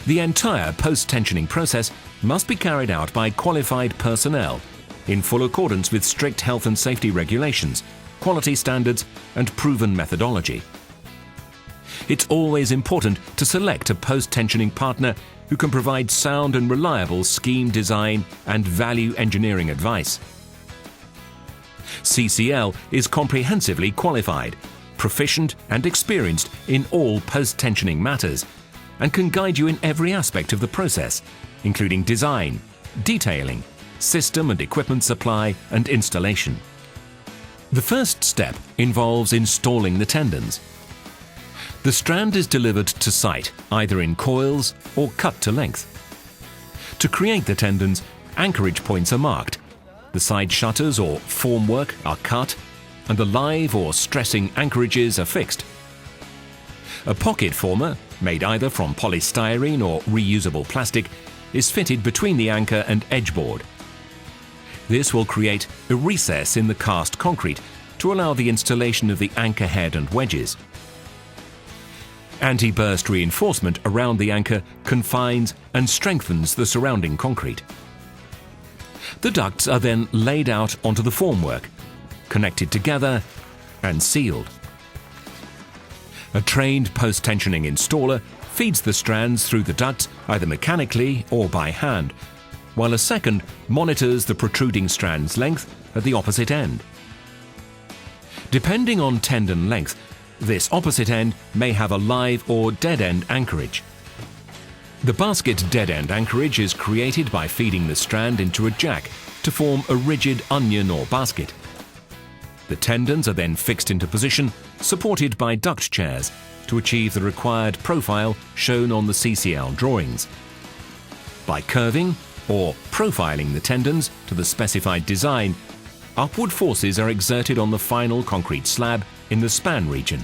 The entire post-tensioning process must be carried out by qualified personnel in full accordance with strict health and safety regulations, quality standards, and proven methodology. It's always important to select a post-tensioning partner who can provide sound and reliable scheme design and value engineering advice. CCL is comprehensively qualified, proficient and experienced in all post-tensioning matters, and can guide you in every aspect of the process, including design, detailing, system and equipment supply and installation. The first step involves installing the tendons. The strand is delivered to site, either in coils or cut to length. To create the tendons, anchorage points are marked, the side shutters or formwork are cut, and the live or stressing anchorages are fixed. A pocket former, made either from polystyrene or reusable plastic, is fitted between the anchor and edge board. This will create a recess in the cast concrete to allow the installation of the anchor head and wedges. Anti-burst reinforcement around the anchor confines and strengthens the surrounding concrete. The ducts are then laid out onto the formwork, connected together and sealed. A trained post-tensioning installer feeds the strands through the ducts either mechanically or by hand, while a second monitors the protruding strand's length at the opposite end. Depending on tendon length, this opposite end may have a live or dead-end anchorage. The basket dead-end anchorage is created by feeding the strand into a jack to form a rigid onion or basket. The tendons are then fixed into position, supported by duct chairs, to achieve the required profile shown on the CCL drawings. By curving or profiling the tendons to the specified design, upward forces are exerted on the final concrete slab in the span region.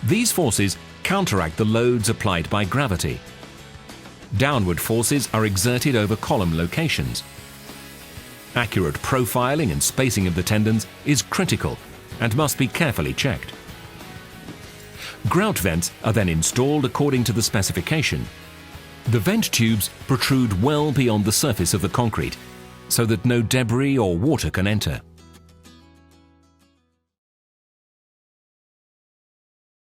These forces counteract the loads applied by gravity. Downward forces are exerted over column locations. Accurate profiling and spacing of the tendons is critical and must be carefully checked. Grout vents are then installed according to the specification. The vent tubes protrude well beyond the surface of the concrete, so that no debris or water can enter.